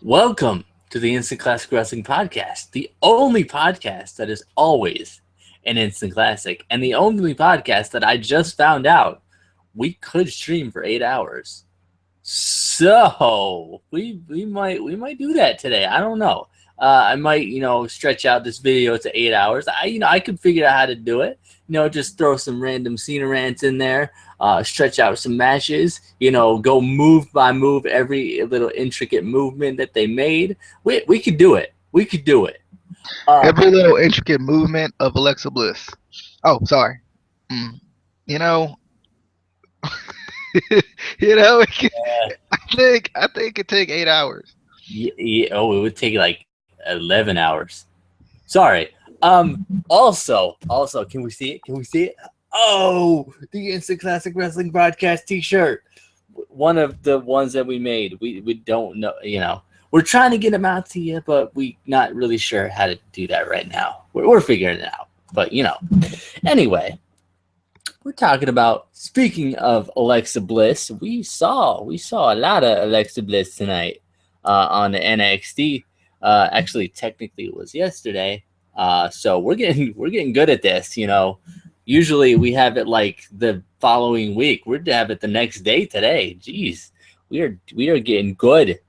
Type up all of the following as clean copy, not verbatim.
Welcome to the Instant Classic Wrestling Podcast, the only podcast that is always an instant classic, and the only podcast that I just found out we could stream for 8 hours. So we might do that today. I don't know. I might stretch out this video to 8 hours. I could figure out how to do it. Just throw some random Cena rants in there. Stretch out some matches. Go move by move every little intricate movement that they made. We could do it. We could do it. Every little intricate movement of Alexa Bliss. Oh, sorry. You know, I think it could take 8 hours. Yeah, it would take like 11 hours. Sorry. Also, can we see it? Can we see it? Oh, the Instant Classic Wrestling Podcast T-shirt. One of the ones that we made. We don't know. We're trying to get them out to you, but we're not really sure how to do that right now. We're figuring it out. But anyway, we're talking about. Speaking of Alexa Bliss, we saw a lot of Alexa Bliss tonight on the NXT. Actually, technically, it was yesterday. So we're getting good at this. Usually we have it like the following week. We're to have it the next day today. Jeez, we are getting good.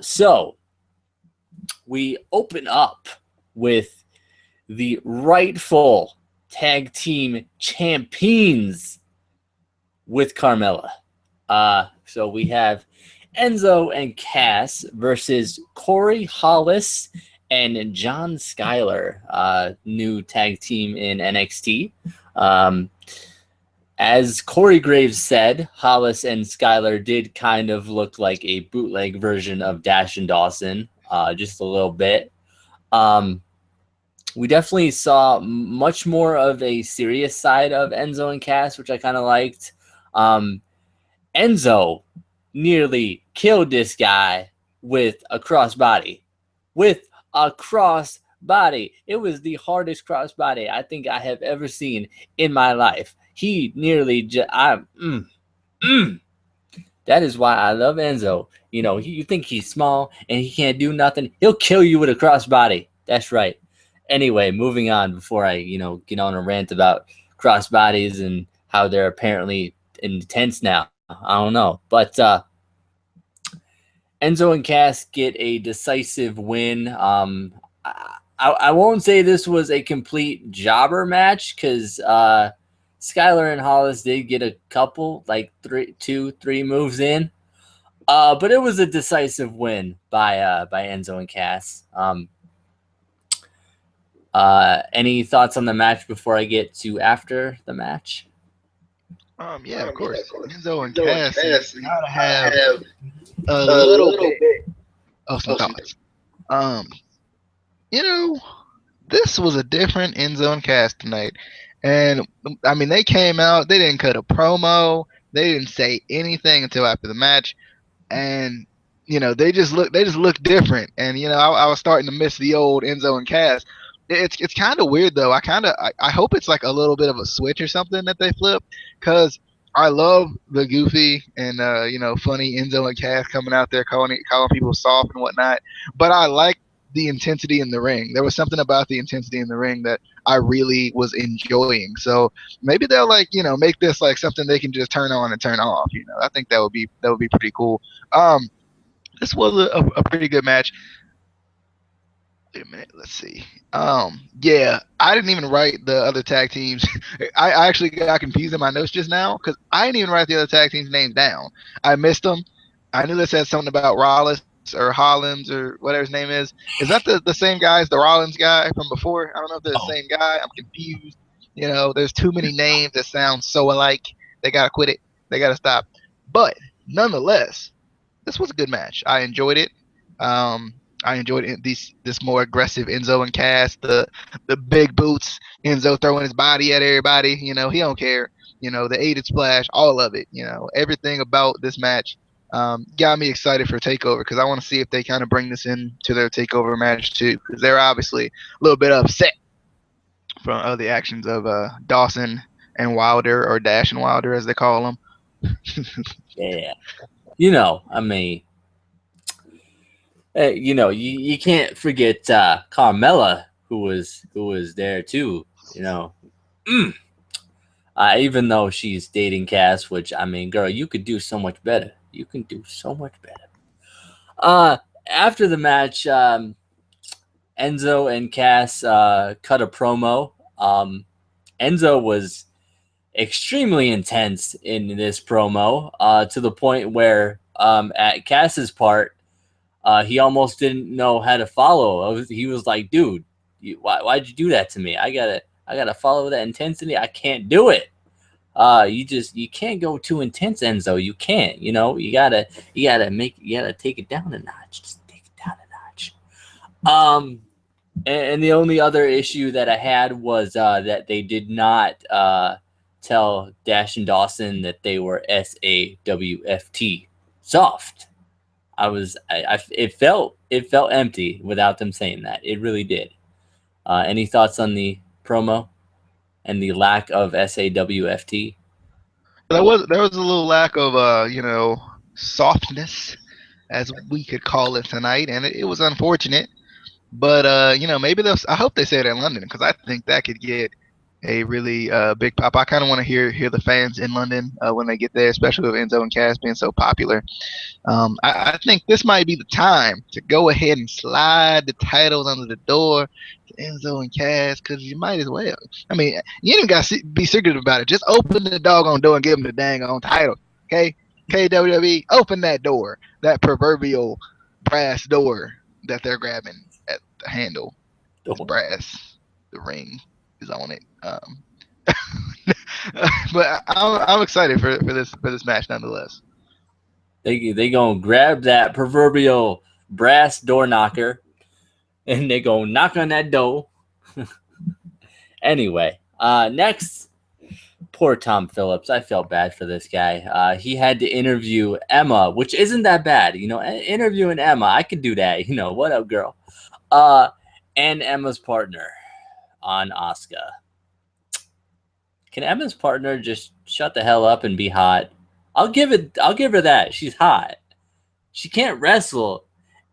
So we open up with the rightful tag team champions with Carmella. So we have Enzo and Cass versus Corey Hollis and John Skyler, new tag team in NXT. As Corey Graves said, Hollis and Skyler did kind of look like a bootleg version of Dash and Dawson, just a little bit. We definitely saw much more of a serious side of Enzo and Cass, which I kind of liked. Enzo nearly killed this guy with a crossbody. It was the hardest crossbody I think I have ever seen in my life. He nearly that is why I love Enzo. You think he's small and he can't do nothing. He'll kill you with a crossbody. That's right. Anyway, moving on before I, get on a rant about crossbodies and how they're apparently intense now. I don't know. But Enzo and Cass get a decisive win. I won't say this was a complete jobber match because Skyler and Hollis did get a couple, like 3 moves in. But it was a decisive win by Enzo and Cass. Any thoughts on the match before I get to after the match? Yeah, of course. Enzo and Cass gotta have a little bit of some thoughts. This was a different Enzo and Cass tonight. And I mean, they came out, they didn't cut a promo, they didn't say anything until after the match. And they just look different. And I was starting to miss the old Enzo and Cass. It's kind of weird though. I hope it's like a little bit of a switch or something that they flip, because I love the goofy and funny Enzo and Cass coming out there calling people soft and whatnot. But I like the intensity in the ring. There was something about the intensity in the ring that I really was enjoying. So maybe they'll make this like something they can just turn on and turn off. I think that would be pretty cool. This was a pretty good match. Wait a minute, let's see. Yeah, I didn't even write the other tag teams. I actually got confused in my notes just now because I didn't even write the other tag teams' names down. I missed them. I knew they said something about Rollins or Hollins or whatever his name is. Is that the same guy as the Rollins guy from before? I don't know if they're the same guy. I'm confused. There's too many names that sound so alike. They gotta quit it. They gotta stop. But nonetheless, this was a good match. I enjoyed it. I enjoyed this more aggressive Enzo and Cass, the big boots, Enzo throwing his body at everybody. He don't care. The aided splash, all of it. Everything about this match got me excited for Takeover, because I want to see if they kind of bring this into their Takeover match too, because they're obviously a little bit upset from the actions of Dawson and Wilder, or Dash and Wilder as they call them. Yeah. I mean, You know, you can't forget Carmella, who was there too. You know, mm. Even though she's dating Cass, which I mean, girl, you could do so much better. You can do so much better. After the match, Enzo and Cass cut a promo. Enzo was extremely intense in this promo, to the point where at Cass's part, he almost didn't know how to follow. He was like, "Dude, why'd you do that to me? I gotta follow that intensity. I can't do it. You can't go too intense, Enzo. You can't. You know, you gotta take it down a notch. Just take it down a notch." And the only other issue that I had was that they did not tell Dash and Dawson that they were SAWFT soft. It felt empty without them saying that. It really did. Any thoughts on the promo and the lack of SAWFT? There was a little lack of softness, as we could call it tonight, and it was unfortunate. But maybe they'll. I hope they say it in London, because I think that could get a really big pop. I kind of want to hear the fans in London when they get there, especially with Enzo and Cass being so popular. I think this might be the time to go ahead and slide the titles under the door to Enzo and Cass, because you might as well. I mean, you ain't got to be secretive about it. Just open the doggone door and give them the dang on title. Okay? WWE, open that door, that proverbial brass door that they're grabbing at the handle. It's brass. The ring is on it. But I'm excited for this match nonetheless. They gonna grab that proverbial brass door knocker, and they gonna knock on that door. Anyway, next, poor Tom Phillips. I felt bad for this guy. He had to interview Emma, which isn't that bad. You know, interviewing Emma, I could do that. You know, what up, girl? And Emma's partner on Asuka. Can Emma's partner just shut the hell up and be hot? I'll give her that. She's hot. She can't wrestle,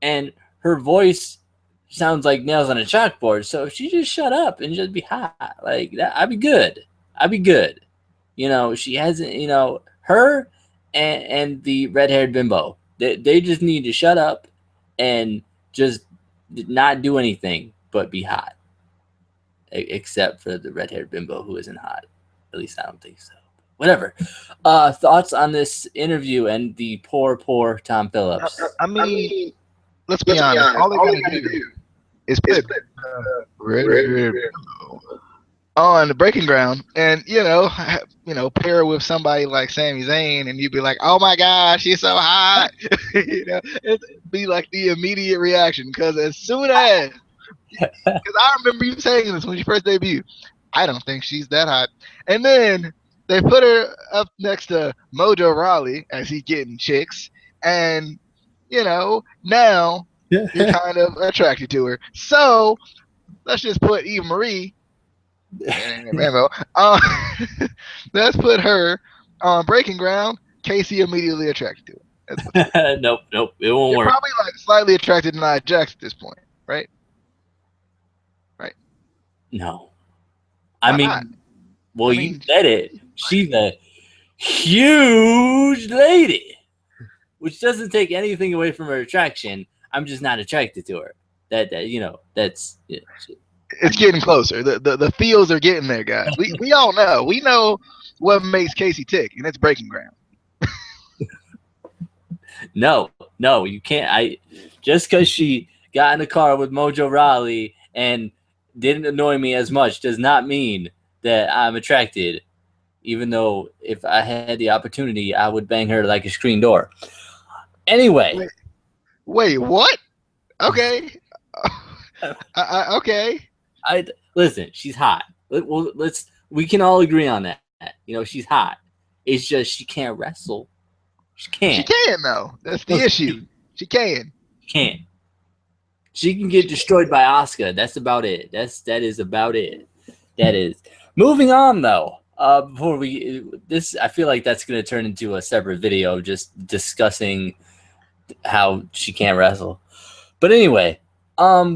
and her voice sounds like nails on a chalkboard. So if she just shut up and just be hot like that, I'd be good. You know, she hasn't. You know, her and the red-haired bimbo. They just need to shut up and just not do anything but be hot. Except for the red-haired bimbo, who isn't hot. At least I don't think so. Whatever. Thoughts on this interview and the poor Tom Phillips? I mean, let's be honest. All they gotta do is put red on the breaking ground, and pair with somebody like Sami Zayn, and you'd be like, "Oh my gosh, she's so hot!" It'd be like the immediate reaction, because as soon as, because I remember you saying this when you first debuted, I don't think she's that hot, and then they put her up next to Mojo Rawley as he's getting chicks, and now you're kind of attracted to her. So let's just put Eva Marie. Let's put her on breaking ground. Casey immediately attracted to it. Nope, it won't work. Probably like slightly attracted to Nia Jax at this point, right? No, I mean, you said it. She's a huge lady, which doesn't take anything away from her attraction. I'm just not attracted to her. That's. Yeah, it's getting closer. The feels are getting there, guys. We all know. We know what makes Casey tick, and it's breaking ground. No, you can't. Just because she got in a car with Mojo Rawley and didn't annoy me as much does not mean that I'm attracted. Even though if I had the opportunity, I would bang her like a screen door. Anyway. Wait, what? Okay. Okay. Listen, she's hot. We can all agree on that. She's hot. It's just she can't wrestle. She can't. She can though. That's the issue. She can. Can't. She can get destroyed by Asuka. That's about it. That is about it. That is. Moving on though. Before I feel like that's going to turn into a separate video, just discussing how she can't wrestle. But anyway,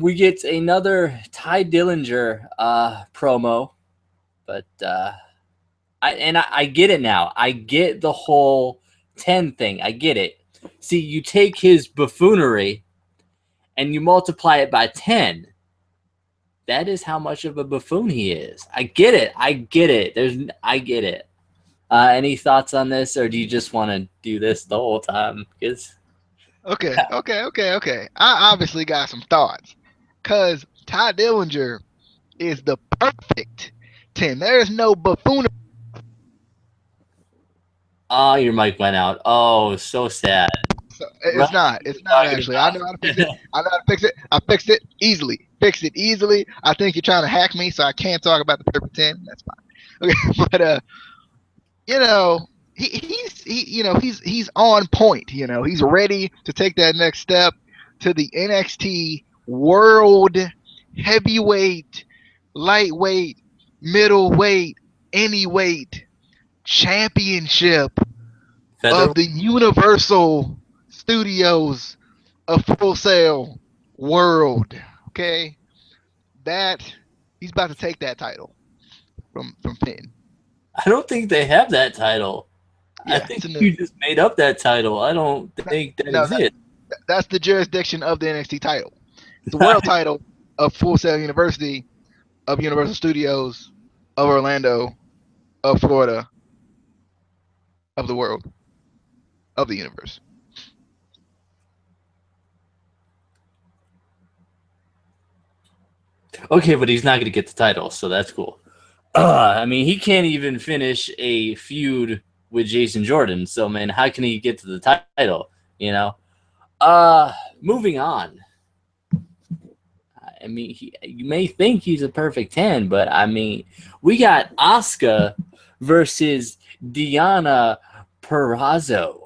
we get another Ty Dillinger promo, but I get it now. I get the whole 10 thing. I get it. See, you take his buffoonery and you multiply it by 10. That is how much of a buffoon he is. I get it. I get it. I get it. Any thoughts on this, or do you just want to do this the whole time? Because Okay. I obviously got some thoughts, cause Ty Dillinger is the perfect 10. There's no buffoon. oh, your mic went out. Oh, so sad. It's Right, not. what It's we're not talking actually. I know how to fix it. about. I know how to fix it. I fixed it easily. Fixed it easily. I think you're trying to hack me, so I can't talk about the perfect 10. That's fine. Okay, but you know, he's on point. You know, he's ready to take that next step to the NXT World Heavyweight, Lightweight, Middleweight, Any Weight Championship Feather. of the Universal Studios of Full Sail World. Okay, that he's about to take that title from Finn. I don't think they have that title. I Yeah, think it's a new. you just made up that title. I don't think that No, exists. that's the jurisdiction of the NXT title. It's the world title of Full Sail University of Universal Studios of Orlando of Florida of the world of the universe. Okay, but he's not going to get the title, so that's cool. I mean, he can't even finish a feud with Jason Jordan. So, man, how can he get to the title? You know. Moving on. I mean, you may think he's a perfect 10, but I mean, we got Asuka versus Diana Perrazzo.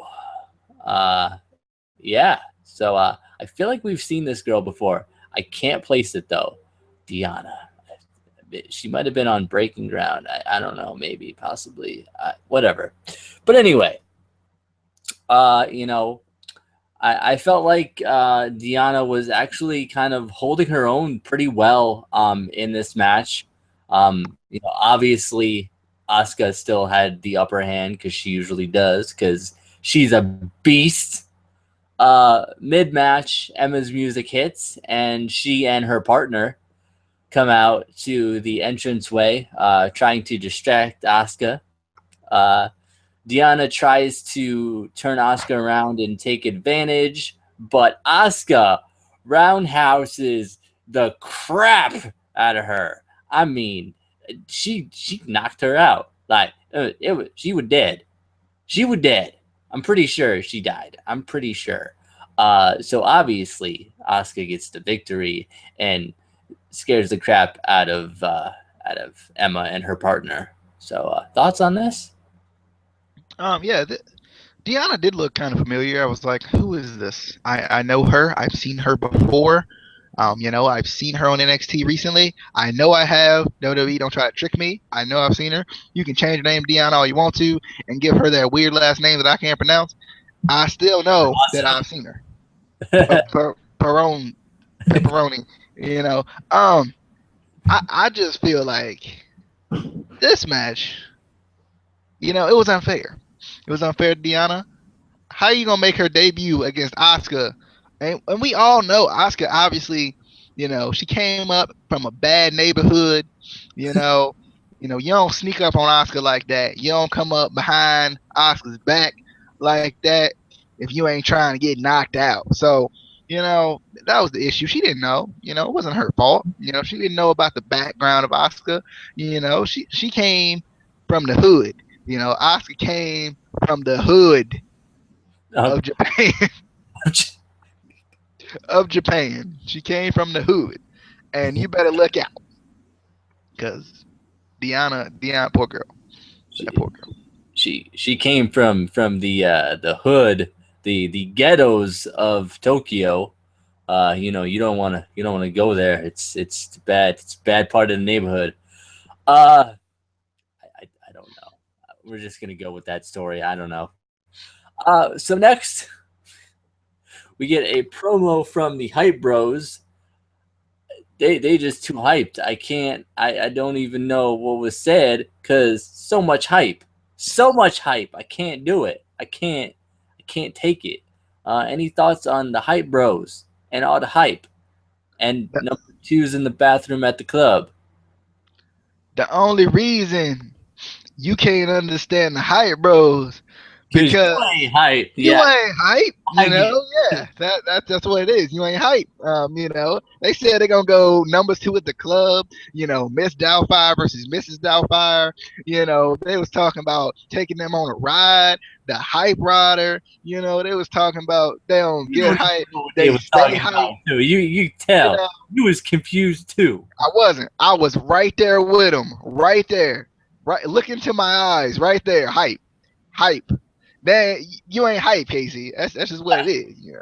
Yeah. So I feel like we've seen this girl before. I can't place it though. Diana. She might have been on Breaking Ground. I don't know. Maybe, possibly. Whatever. But anyway, you know, I felt like Diana was actually kind of holding her own pretty well in this match. You know, obviously, Asuka still had the upper hand because she usually does because she's a beast. Mid-match, Emma's music hits, and she and her partner come out to the entranceway, trying to distract Asuka. Uh, Diana tries to turn Asuka around and take advantage, but Asuka roundhouses the crap out of her. I mean, she knocked her out. Like she was dead. She was dead. I'm pretty sure she died. I'm pretty sure. So obviously, Asuka gets the victory and scares the crap out of Emma and her partner. So thoughts on this? Yeah, Deanna did look kind of familiar. I was like, who is this? I know her. I've seen her before. I've seen her on NXT recently. I know I have. WWE, don't try to trick me. I know I've seen her. You can change her name Deanna all you want to and give her that weird last name that I can't pronounce. I still know that Awesome. I've seen her. Perone, pepperoni. You know, um, I just feel like this match, it was unfair. It was unfair to Deanna. How you gonna make her debut against Asuka? And we all know Asuka obviously, she came up from a bad neighborhood. You know, you don't sneak up on Asuka like that. You don't come up behind Asuka's back like that if you ain't trying to get knocked out. So, that was the issue. She didn't know. It wasn't her fault. She didn't know about the background of Asuka. She came from the hood. Asuka came from the hood Um, of Japan. Of Japan. She came from the hood, and you better look out, cause Deanna, poor girl, that she poor girl. she came from the hood, the ghettos of Tokyo. You don't want to go there. It's bad. It's a bad part of the neighborhood. I don't know. We're just gonna go with that story. I don't know. So next We get a promo from the Hype Bros. They just too hyped. I don't even know what was said because so much hype. So much hype. I can't do it. I can't take it. Any thoughts on the Hype Bros and all the hype? And number two's in the bathroom at the club. The only reason you can't understand the Hype Bros Cause you because ain't hype. you Yeah, ain't hype, I get Yeah, that's what it is. You ain't hype. They said they're gonna go numbers two at the club. Miss Doubtfire versus Mrs. Doubtfire. They was talking about taking them on a ride, the hype rider. They was talking about they don't You get don't even hype, know what they they was stay talking hype. about too. You You tell know, you was confused too. I wasn't. I was right there with them, right there, right. Look into my eyes, right there. Hype. Man, you ain't hype, Casey. That's just what it is. You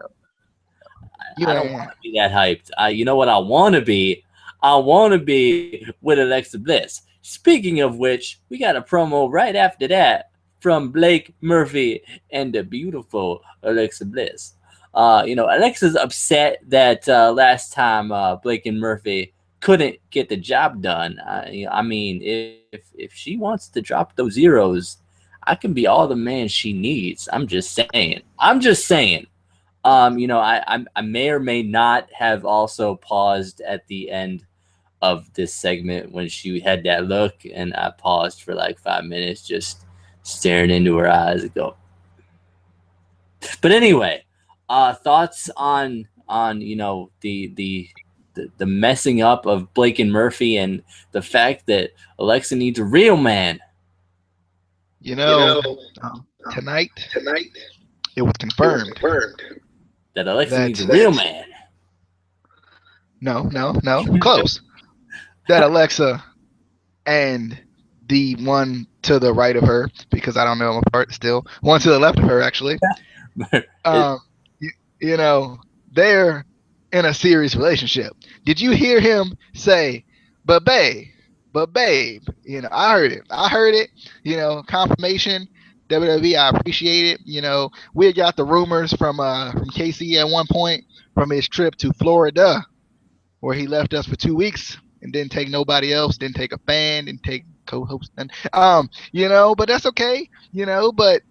I don't ain't. want to be that hyped. You know what I want to be? I want to be with Alexa Bliss. Speaking of which, we got a promo right after that from Blake Murphy and the beautiful Alexa Bliss. Alexa's upset that last time Blake and Murphy couldn't get the job done. I mean, if she wants to drop those zeros, I can be all the man she needs. I'm just saying. I'm just saying. I may or may not have also paused at the end of this segment when she had that look, and I paused for like 5 minutes, just staring into her eyes and go. But anyway, thoughts on the messing up of Blake and Murphy and the fact that Alexa needs a real man. You You know, know, tonight tonight it was it was confirmed confirmed That Alexa that needs a real man. no, close. That Alexa and the one to the right of her, because I don't know them apart still. One to the left of her, actually. It- Um, you, you know, they're in a serious relationship. Did you hear him say, "But babe, but babe"? I heard it. I heard it. Confirmation. WWE, I appreciate it. We had got the rumors from KC at one point from his trip to Florida, where he left us for 2 weeks and didn't take nobody else, didn't take a fan, didn't take co-host. But that's okay. But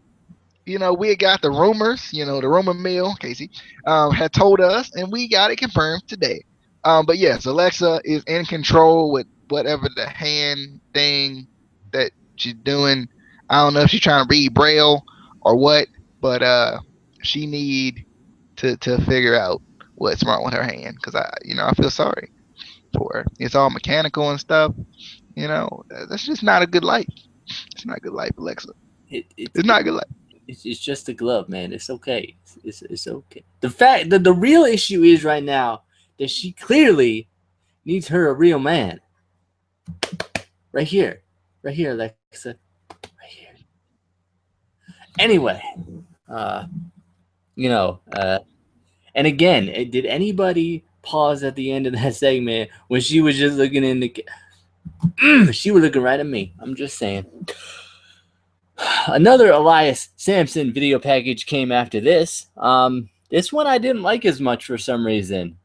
we had got the rumors, the rumor mill, Casey, had told us, and we got it confirmed today. But yes, Alexa is in control with whatever the hand thing that she's doing. I don't know if she's trying to read Braille or what, but she need to figure out what's wrong with her hand, because I feel sorry for her. It's all mechanical and stuff. That's just not a good life. It's not a good life, Alexa. it, it, It's not a good life. it's just a glove, man. It's okay. It's okay. The fact that the real issue is right now that she clearly needs her a real man. Right here. Right here, Alexa. Right here. Anyway, uh, and again, did anybody pause at the end of that segment when she was just looking in the she was looking right at me. I'm just saying. Another Elias Sampson video package came after this. This one I didn't like as much for some reason.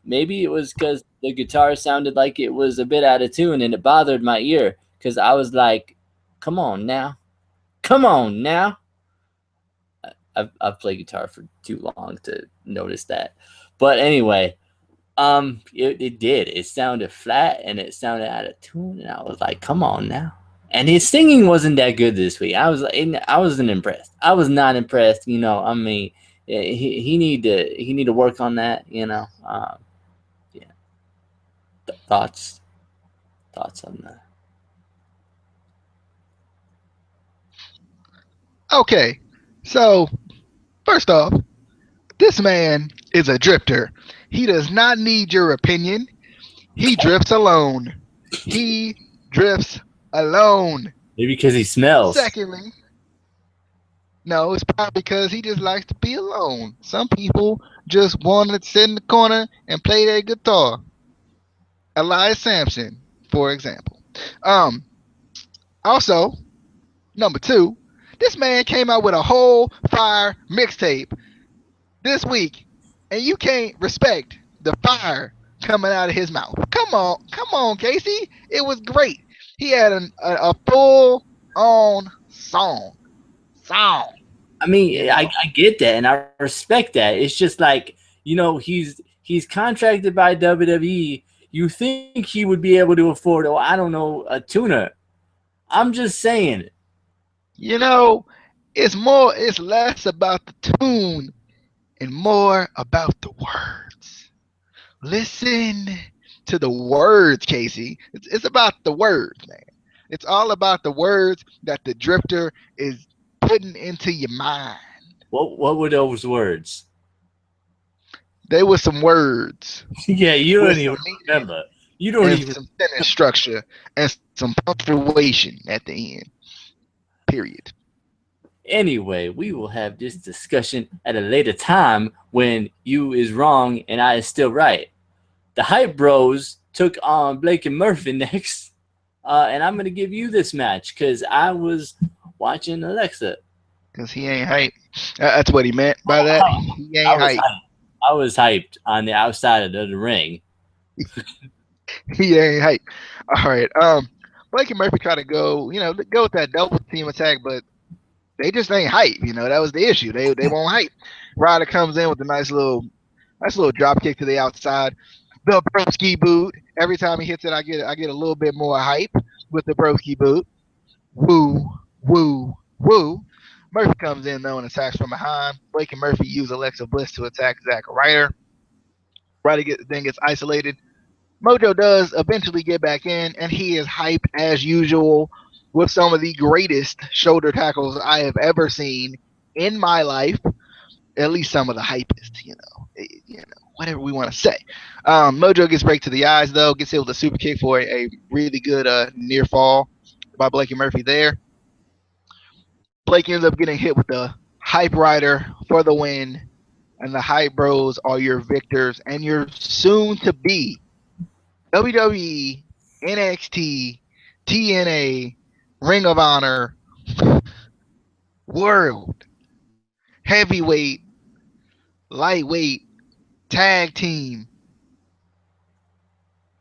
Maybe it was because the guitar sounded like it was a bit out of tune and it bothered my ear because I was like, "Come on now, come on now." I've played guitar for too long to notice that, but anyway, it did. It sounded flat and it sounded out of tune, and I was like, "Come on now." And his singing wasn't that good this week. I wasn't impressed. I was not impressed. I mean, he need to work on that. Yeah. Thoughts on that. Okay, so first off, this man is a drifter. He does not need your opinion. He drifts alone. He drifts alone. Maybe because he smells. Secondly, no, it's probably because he just likes to be alone. Some people just want to sit in the corner and play their guitar. Elias Sampson, for example. Um, Also, number two, this man came out with a whole fire mixtape. this week, and you can't respect the fire coming out of his mouth. Come on, Casey. It was great. He had a full on song. I mean, You I get that and I respect that. It's just like, he's contracted by WWE. You think he would be able to afford, oh, I don't know, a tuner. I'm just saying. you know, it's less about the tune and more about the words. Listen to the words, Casey. It's about the words, man. It's all about the words that the drifter is putting into your mind. What were those words? They were some words Yeah, you with don't some even meaning remember. You don't and even. some sentence structure and some punctuation at the end. Period. Anyway, we will have this discussion at a later time when you is wrong and I is still right. The Hype Bros took on Blake and Murphy next, and I'm gonna give you this match because I was watching Alexa. Because he ain't hype. That's what he meant by that. He I ain't was hype. hyped. I was hyped on the outside of the ring. He ain't hype. All right. Blake and Murphy try to go with that double team attack, but they just ain't hype. That was the issue. They won't hype. Ryder comes in with a nice little drop kick to the outside. The broski boot. Every time he hits it, I get a little bit more hype with the broski boot. Woo, woo, woo. Murphy comes in though and attacks from behind. Blake and Murphy use Alexa Bliss to attack Zack Ryder. Then gets isolated. Mojo does eventually get back in, and he is hype as usual with some of the greatest shoulder tackles I have ever seen in my life. At least some of the hypest, whatever we want to say. Mojo gets break to the eyes though, gets hit with a super kick for a really good near fall by Blake and Murphy there. Blake ends up getting hit with the hype rider for the win, and the hype bros are your victors and your soon to be WWE, NXT, TNA, Ring of Honor, World, Heavyweight, Lightweight, Tag Team,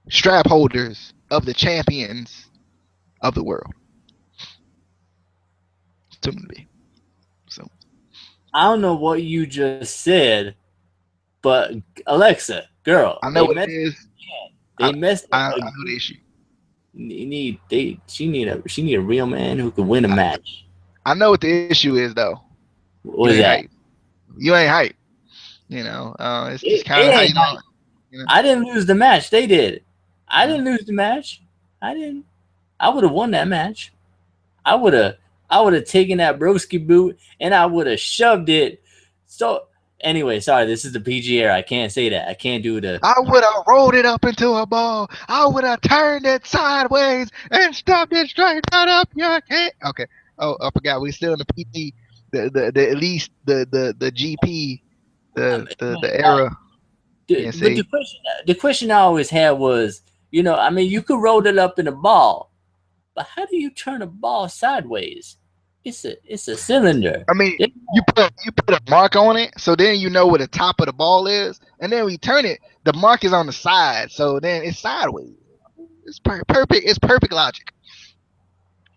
strap holders of the champions of the world. Soon to be. So I don't know what you just said, but Alexa, girl, I know they what it messed. is. They messed up I again. know the issue. She need a real man who can win a match. I know what the issue is though. What You was ain't that? hype. You ain't hype. It's It kind of how ain't you know. I didn't lose the match. They did. I didn't lose the match. I didn't. I would have won that match. I would have. I would have taken that broski boot and I would have shoved it. So anyway, sorry. This is the PG era. I can't say that. I can't do the. I would have rolled it up into a ball. I would have turned it sideways and stuffed it straight right up your head. Okay. Oh, I forgot. We still in the PT, the at least the GP, the era. Yeah. But See, the question I always had was, I mean, you could roll it up in a ball, but how do you turn a ball sideways? It's a cylinder. I mean, you put a mark on it, so then you know where the top of the ball is, and then when you turn it, the mark is on the side, so then it's sideways. It's perfect. It's perfect logic.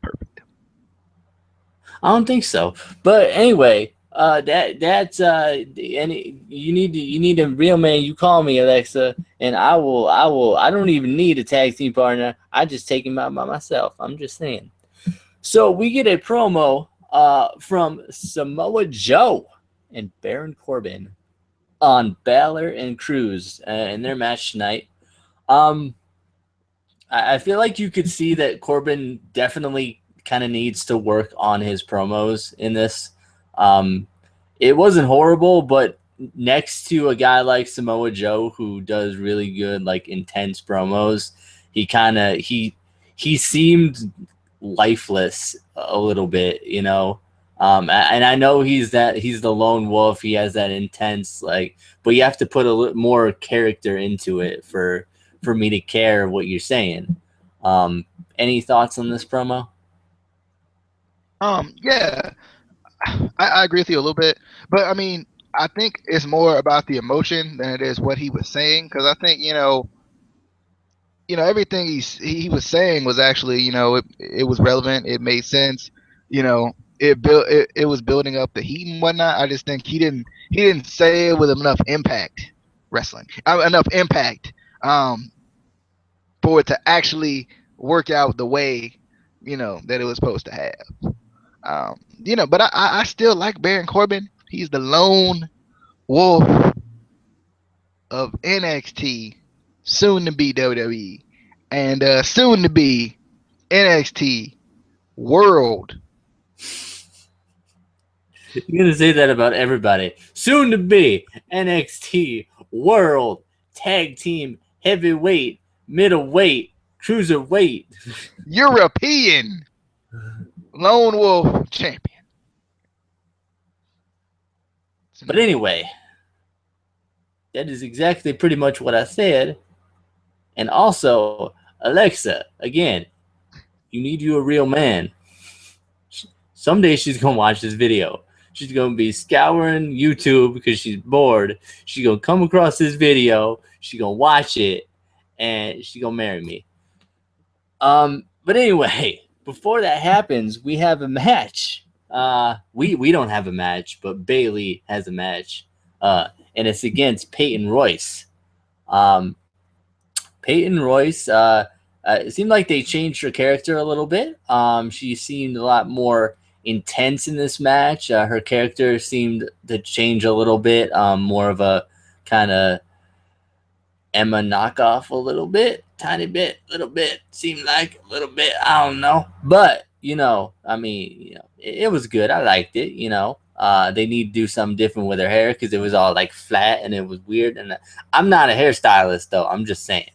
Perfect. I don't think so. But anyway, that's any you need a real man. You call me, Alexa, and I will. I don't even need a tag team partner. I just take him out by myself. I'm just saying. So we get a promo from Samoa Joe and Baron Corbin on Balor and Cruz in their match tonight. Um, I feel like you could see that Corbin definitely kind of needs to work on his promos in this. Um, it wasn't horrible, but next to a guy like Samoa Joe who does really good, like intense promos, he seemed lifeless a little bit, and I know he's the lone wolf. He has that intense, but you have to put a little more character into it for me to care what you're saying. Any thoughts on this promo? Yeah, I agree with you a little bit, but I mean, I think it's more about the emotion than it is what he was saying. Because I think everything he was saying was actually it was relevant. It made sense. It was building up the heat and whatnot. I just think he didn't say it with enough impact wrestling enough impact for it to actually work out the way that it was supposed to have. But I still like Baron Corbin. He's the lone wolf of NXT, soon to be WWE, and soon to be NXT World. You're gonna say that about everybody. Soon to be NXT World Tag Team Heavyweight, Middleweight, Cruiserweight, European Lone Wolf Champion. But anyway, that is exactly pretty much what I said. And also, Alexa, again, you need you a real man. Someday she's going to watch this video. She's going to be scouring YouTube because she's bored. She's going to come across this video. She's going to watch it. And she's going to marry me. But anyway, before that happens, we have a match. We don't have a match, but Bayley has a match. And it's against Peyton Royce. Peyton Royce, it seemed like they changed her character a little bit. She seemed a lot more intense in this match. Her character seemed to change a little bit, more of a kind of Emma knockoff a little bit, tiny bit, little bit, seemed like a little bit, I don't know. But, it was good. I liked it, They need to do something different with her hair because it was all like flat and it was weird. And I'm not a hairstylist, though. I'm just saying,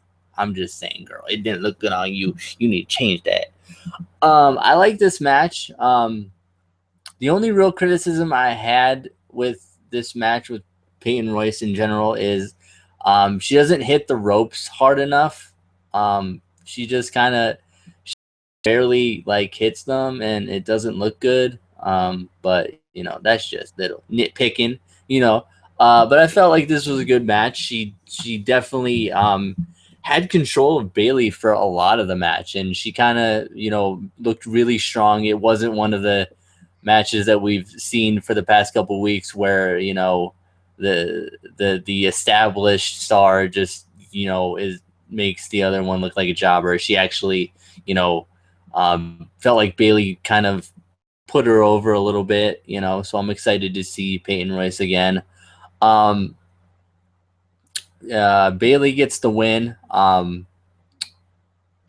girl, it didn't look good on you. You need to change that. I like this match. The only real criticism I had with this match with Peyton Royce in general is she doesn't hit the ropes hard enough. She just kind of barely hits them, and it doesn't look good. But that's just little nitpicking. But I felt like this was a good match. She definitely had control of Bayley for a lot of the match, and she kind of looked really strong. It wasn't one of the matches that we've seen for the past couple weeks where the established star just makes the other one look like a jobber. She actually felt like Bayley kind of put her over a little bit, so I'm excited to see Peyton Royce again. Bayley gets the win.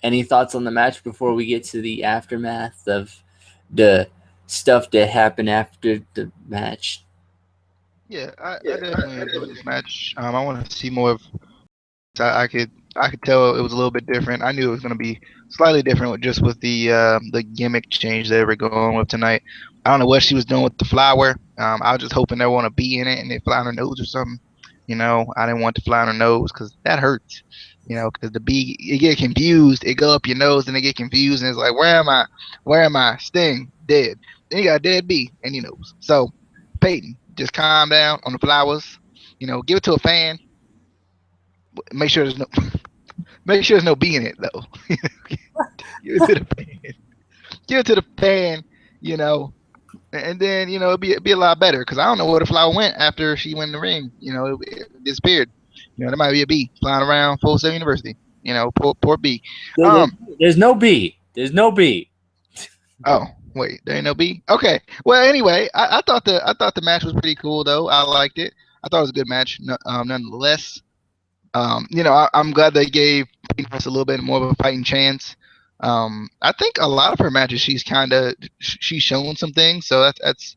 Any thoughts on the match before we get to the aftermath of the stuff that happened after the match? Yeah, I definitely enjoyed this match. I want to see more of. I could tell it was a little bit different. I knew it was going to be slightly different with the gimmick change they were going with tonight. I don't know what she was doing with the flower. I was just hoping there wasn't a bee in it and it fly on her nose or something. I didn't want to fly on her nose because that hurts. Because the bee, it get confused. It go up your nose and it get confused and it's like, where am I? Where am I? Sting, dead. Then you got a dead bee in your nose. So, Peyton, just calm down on the flowers. Give it to a fan. Make sure there's no bee in it though. Give it to the fan. Give it to the fan. And then it'd be a lot better because I don't know where the flower went after she went in the ring. It disappeared. There might be a bee flying around Full Sail University. Poor bee. There's no bee. There's no bee. Oh wait, there ain't no bee. Okay. Well, anyway, I thought the match was pretty cool though. I liked it. I thought it was a good match. Nonetheless. I'm glad they gave us a little bit more of a fighting chance. I think a lot of her matches, she's shown some things, so that's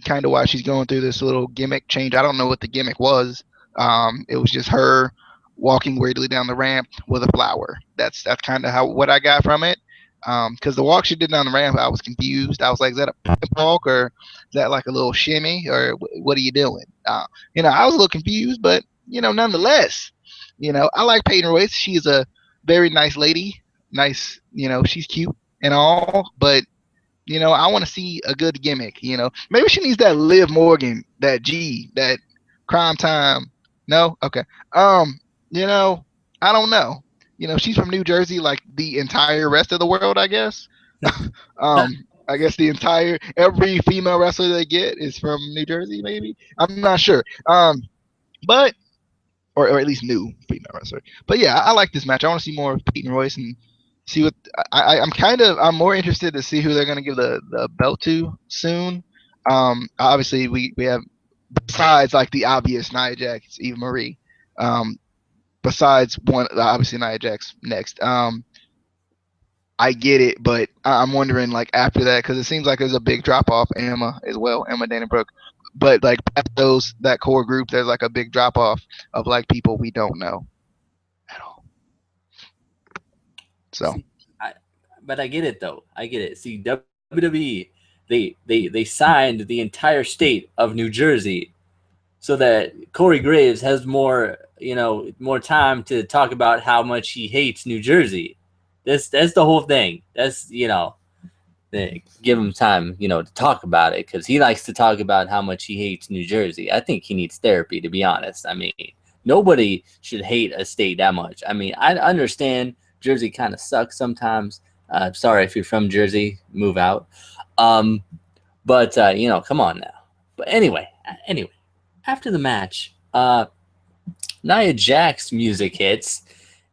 kind of why she's going through this little gimmick change. I don't know what the gimmick was. It was just her walking weirdly down the ramp with a flower. That's kind of what I got from it. Because the walk she did down the ramp, I was confused. I was like, is that a walk or is that like a little shimmy or what are you doing? I was a little confused, but nonetheless, I like Peyton Royce. She's a very nice lady. Nice, she's cute and all, but I want to see a good gimmick. Maybe she needs that Liv Morgan, that G, that Crime Time. No, okay. Um, you know, I don't know. She's from New Jersey, like the entire rest of the world, I guess. I guess the entire every female wrestler they get is from New Jersey. Maybe I'm not sure. But or at least new female wrestler. But yeah, I like this match. I want to see more of Peyton Royce and see what I'm more interested to see who they're going to give the belt to soon. Obviously we have, besides like the obvious Nia Jax, Eva Marie. Besides one, obviously Nia Jax next. I get it, but I'm wondering like after that, because it seems like there's a big drop off. Emma as well, Emma Dannenbrook. But like that core group, there's like a big drop off of like people we don't know at all. So See, but I get it though. I get it. See, WWE, they signed the entire state of New Jersey so that Corey Graves has more time to talk about how much he hates New Jersey. That's the whole thing. That's they give him time, to talk about it because he likes to talk about how much he hates New Jersey. I think he needs therapy, to be honest. I mean, nobody should hate a state that much. I mean, I understand Jersey kind of sucks sometimes. Sorry if you're from Jersey, move out. But come on now. But anyway, after the match, Nia Jax music hits.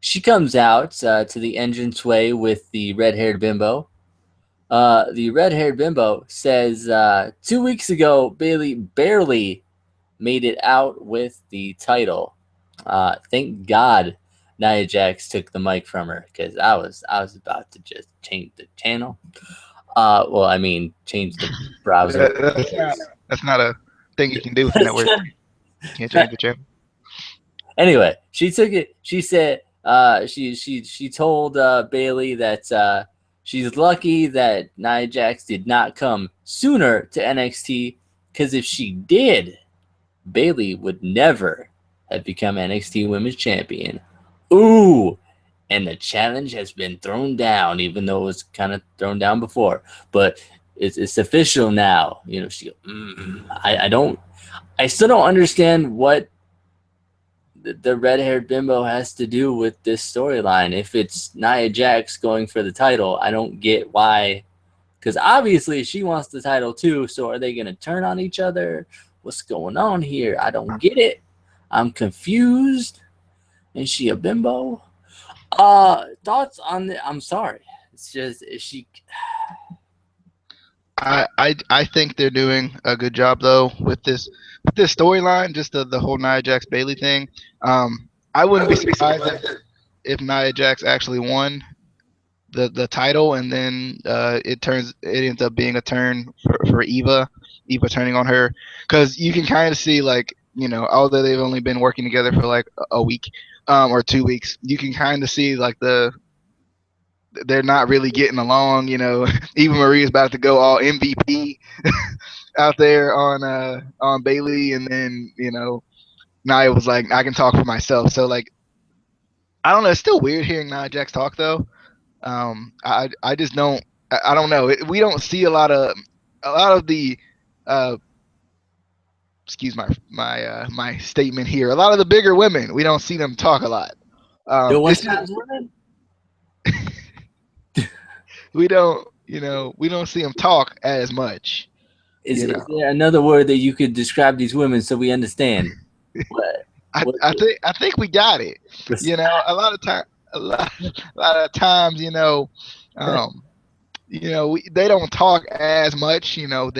She comes out to the entranceway with the red-haired bimbo. The red-haired bimbo says 2 weeks ago, Bayley barely made it out with the title. Thank God Nia Jax took the mic from her because I was about to just change the channel. Well, I mean, change the browser. that's not a thing you can do with the network. You can't change the channel. Anyway, she took it. She said she told Bayley that she's lucky that Nia Jax did not come sooner to NXT because if she did, Bayley would never have become NXT Women's Champion. Ooh, and the challenge has been thrown down, even though it was kind of thrown down before. But it's official now. I still don't understand what the red-haired bimbo has to do with this storyline. If it's Nia Jax going for the title, I don't get why. Because obviously she wants the title too, so are they going to turn on each other? What's going on here? I don't get it. I'm confused. Is she a bimbo? Thoughts on the... I'm sorry. It's just... Is she... I think they're doing a good job though with this storyline, just the whole Nia Jax Bayley thing. I wouldn't be surprised if Nia Jax actually won the title, and then it ends up being a turn for Eva turning on her, because you can kind of see like although they've only been working together for like a week or 2 weeks, you can kind of see like they're not really getting along. Eva Marie is about to go all MVP out there on Bayley, and then Nia was like, I can talk for myself. So like, I don't know. It's still weird hearing Nia Jax talk though. I just don't. I don't know. We don't see a lot of the. Excuse my statement here. A lot of the bigger women, we don't see them talk a lot. women? We don't. We don't see them talk as much. Is there another word that you could describe these women so we understand? I think we got it. A lot of times, they don't talk as much. Them.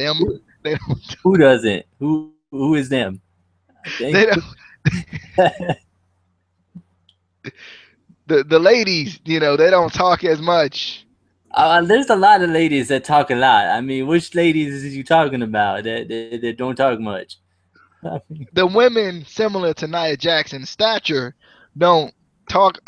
They don't. Who doesn't? Who is them? They don't. the ladies, they don't talk as much. There's a lot of ladies that talk a lot. I mean, which ladies is you talking about that don't talk much? The women similar to Nia Jackson's stature don't talk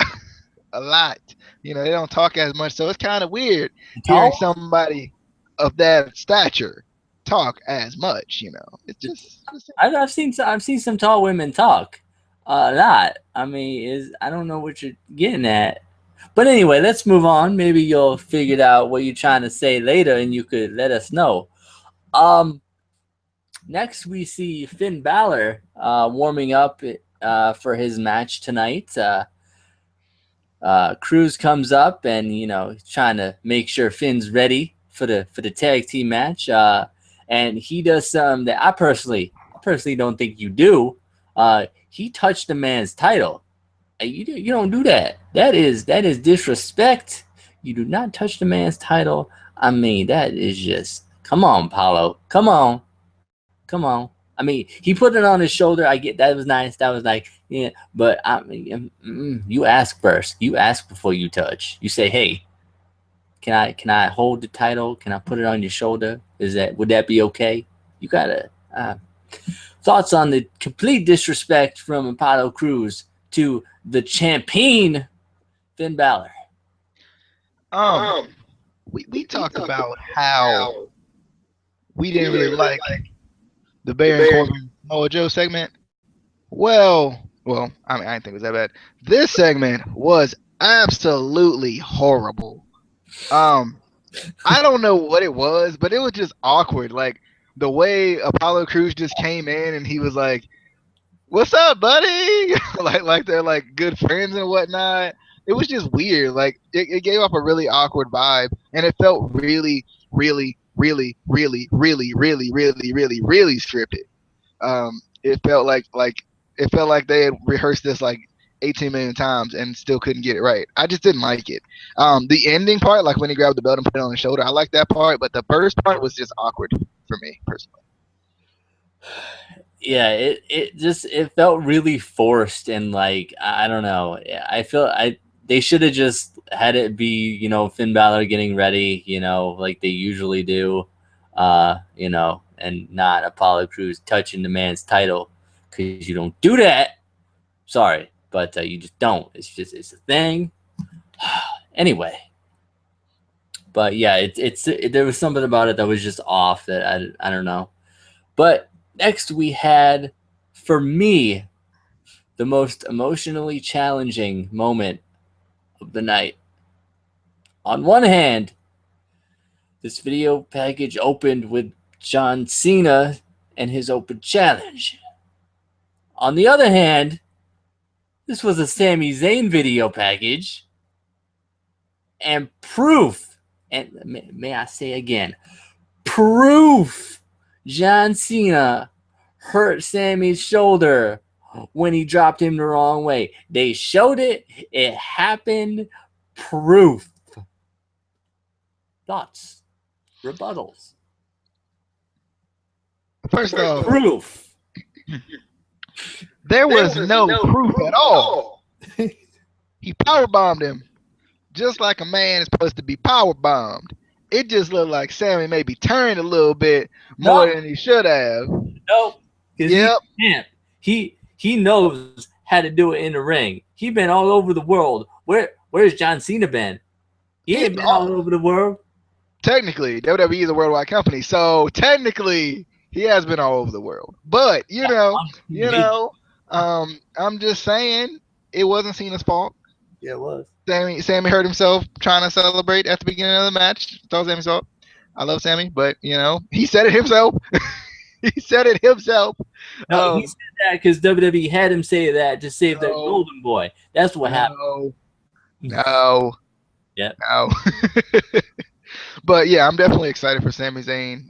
a lot. They don't talk as much, so it's kind of weird hearing somebody of that stature talk as much. It's just. I've seen some tall women talk a lot. I mean, I don't know what you're getting at. But anyway, let's move on. Maybe you'll figure out what you're trying to say later, and you could let us know. Next, we see Finn Balor warming up for his match tonight. Cruz comes up and trying to make sure Finn's ready for the tag team match. And he does something that I personally don't think you do. He touched the man's title. You don't do that. That is disrespect. You do not touch the man's title. I mean, that is just, come on, Paulo. Come on. I mean, he put it on his shoulder. I get that was nice. That was like, yeah. But I mean, you ask first. You ask before you touch. You say, hey, can I hold the title? Can I put it on your shoulder? Would that be okay? You gotta thoughts on the complete disrespect from Apollo Crews to the champion Finn Balor. We talked about how we didn't really like the Baron Corbin Samoa Joe segment. Well, I mean, I didn't think it was that bad. This segment was absolutely horrible. I don't know what it was, but it was just awkward. Like the way Apollo Crews just came in and he was like, "What's up, buddy?" like they're like good friends and whatnot. It was just weird. Like it gave off a really awkward vibe, and it felt really, really, really, really, really, really, really, really, really scripted. It felt like they had rehearsed this like 18 million times and still couldn't get it right. I just didn't like it. The ending part, like when he grabbed the belt and put it on his shoulder, I like that part, but the first part was just awkward for me personally. Yeah, it felt really forced, and like I don't know. They should have just had it be Finn Balor getting ready, like they usually do, and not Apollo Crews touching the man's title, because you don't do that. Sorry, but you just don't. It's a thing. Anyway, but yeah, there was something about it that was just off that I don't know. But next we had, for me, the most emotionally challenging moment of the night. On one hand, this video package opened with John Cena and his open challenge. On the other hand, this was a Sami Zayn video package and proof, and may I say again, proof John Cena hurt Sammy's shoulder when he dropped him the wrong way. They showed it. It happened. Proof. Thoughts? Rebuttals? First off, proof. There was no proof at all. He powerbombed him just like a man is supposed to be powerbombed. It just looked like Sammy maybe turned a little bit more than he should have. Nope. Yep. He knows how to do it in the ring. He been all over the world. Where's John Cena been? He ain't been all over the world. Technically, WWE is a worldwide company, so technically he has been all over the world. But I'm just saying it wasn't Cena's fault. Yeah, it was. Sammy hurt himself trying to celebrate at the beginning of the match. It's all Sammy's fault. I love Sammy, but he said it himself. He said it himself. No, he said that because WWE had him say that to save the Golden Boy. That's what happened. No. Yeah. No. But yeah, I'm definitely excited for Sami Zayn.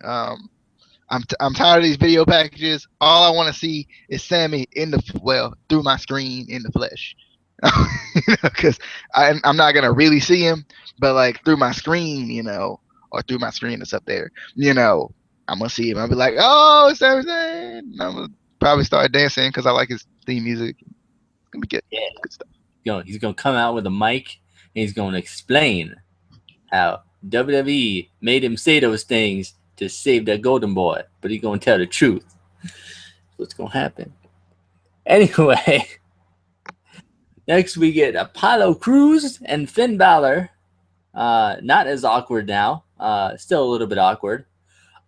I'm tired of these video packages. All I want to see is Sammy through my screen in the flesh. Because I'm not gonna really see him, but like through my screen, or through my screen that's up there, I'm gonna see him. I'll be like, "Oh, it's Sami Zayn." I'm gonna probably start dancing because I like his theme music. It's gonna be good. Yeah, good stuff. He's gonna come out with a mic and he's gonna explain how WWE made him say those things to save that Golden Boy, but he's gonna tell the truth. What's gonna happen? Anyway, next we get Apollo Crews and Finn Balor. Not as awkward now. Still a little bit awkward.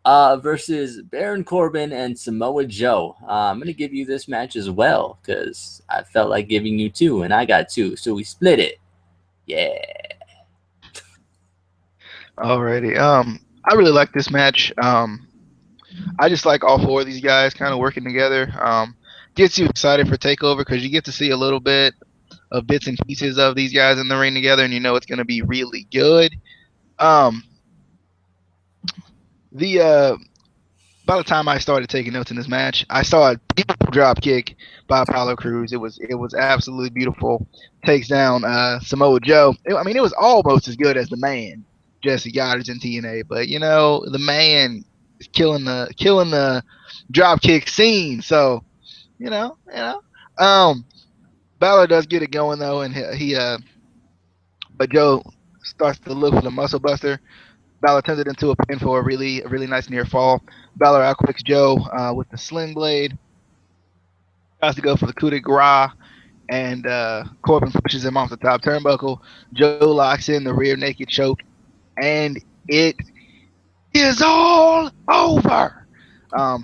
Versus Baron Corbin and Samoa Joe. I'm going to give you this match as well because I felt like giving you two, and I got two, so we split it. Yeah. Alrighty. I really like this match. I just like all four of these guys kind of working together. Gets you excited for Takeover because you get to see a little bit of bits and pieces of these guys in the ring together, and you know it's going to be really good. Um, the By the time I started taking notes in this match, I saw a beautiful drop kick by Apollo Crews. It was absolutely beautiful. Takes down Samoa Joe. I mean, it was almost as good as the man Jesse Goddard's in TNA, but you know the man is killing the drop kick scene. So um, Balor does get it going though, and but Joe starts to look for the muscle buster. Balor turns it into a pin for a really nice near fall. Balor outquicks Joe with the sling blade. Tries to go for the coup de grace, and Corbin pushes him off the top turnbuckle. Joe locks in the rear naked choke, and it is all over.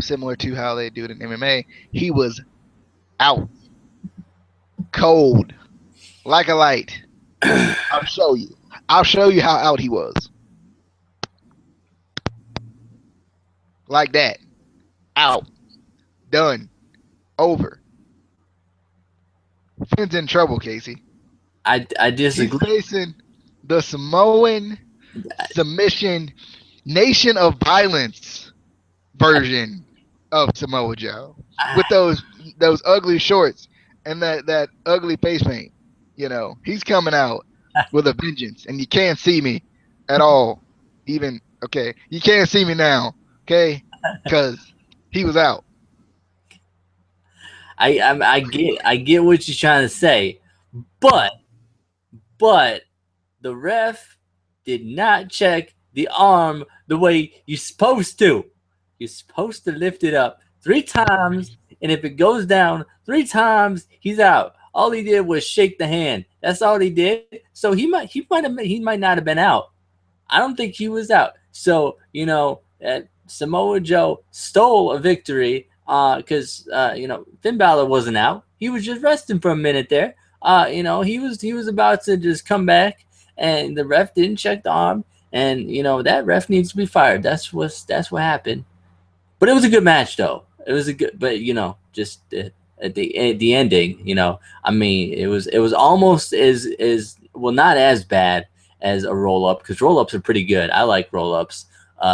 Similar to how they do it in MMA, he was out cold like a light. I'll show you. I'll show you how out he was. Like that. Out. Done. Over. Finn's in trouble, Casey. I He's disagree. facing the Samoan submission Nation of Violence version of Samoa Joe with those ugly shorts and that ugly face paint. You know, he's coming out with a vengeance, and you can't see me at all. Even okay, you can't see me now, okay, because he was out. I get what you're trying to say, but the ref did not check the arm the way you're supposed to. You're supposed to lift it up 3 times, and if it goes down 3 times, he's out. All he did was shake the hand. That's all he did. So he might not have been out. I don't think he was out. So Samoa Joe stole a victory because Finn Balor wasn't out. He was just resting for a minute there. He was about to just come back, and the ref didn't check the arm, and that ref needs to be fired. That's what happened. But it was a good match, though. It was a good, but just at the ending, I mean, it was almost as well, not as bad as a roll up, because roll ups are pretty good. I like roll ups.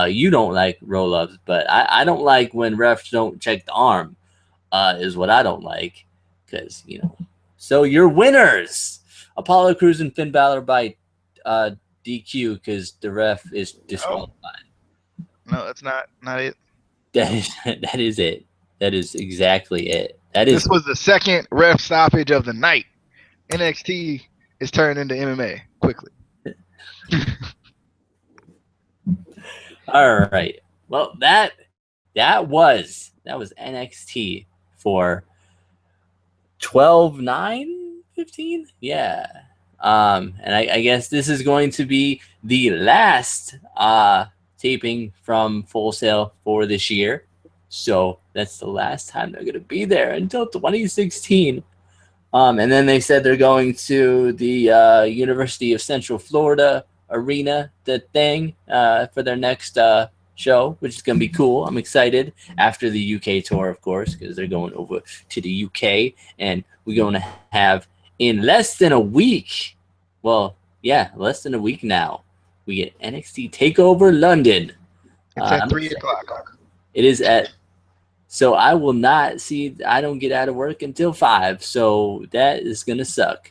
You don't like roll ups, but I don't like when refs don't check the arm. Is what I don't like, because So your winners, Apollo Crews and Finn Balor by DQ, because the ref is disqualified. No, that's not it. That is it. That is exactly it. This was the second ref stoppage of the night. NXT is turned into MMA quickly. All right. Well, that was NXT for 12/9/15. Yeah. And I guess this is going to be the last taping from Full Sail for this year. So that's the last time they're going to be there until 2016. And then they said they're going to the University of Central Florida Arena, the thing, for their next show, which is going to be cool. I'm excited after the UK tour, of course, because they're going over to the UK, and we're going to have in less than a week. Well, yeah, less than a week now. We get NXT Takeover London. It's at 3 o'clock. It is at. So I will not see. I don't get out of work until 5. So that is gonna suck.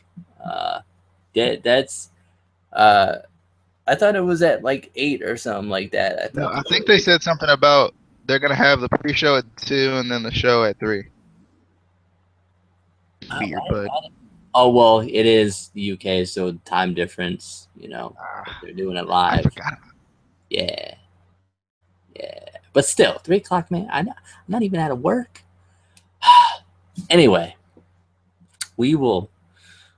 That's. I thought it was at like 8 or something like that. I think they said something about they're gonna have the pre-show at 2 and then the show at 3. Beat your butt. Oh well, it is the UK, so time difference. They're doing it live. I forgot. Yeah. But still, 3 o'clock, man. I'm not even out of work. Anyway, we will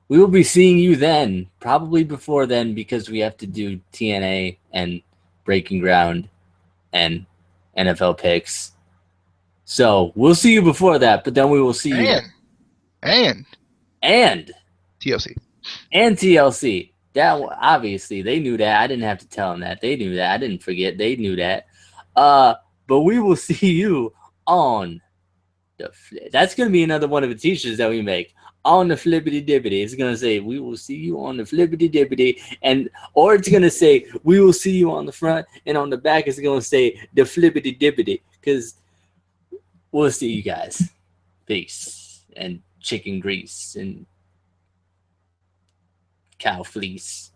be seeing you then, probably before then, because we have to do TNA and Breaking Ground and NFL picks. So we'll see you before that, but then we will see you and and TLC and TLC. That obviously they knew that. I didn't have to tell them that. They knew that. I didn't forget. They knew that. But we will see you on that's gonna be another one of the t-shirts that we make on the flippity dippity. It's gonna say we will see you on the flippity dippity, and or it's gonna say we will see you on the front, and on the back it's gonna say the flippity dippity. Because we'll see you guys. Peace and chicken grease and cow fleece.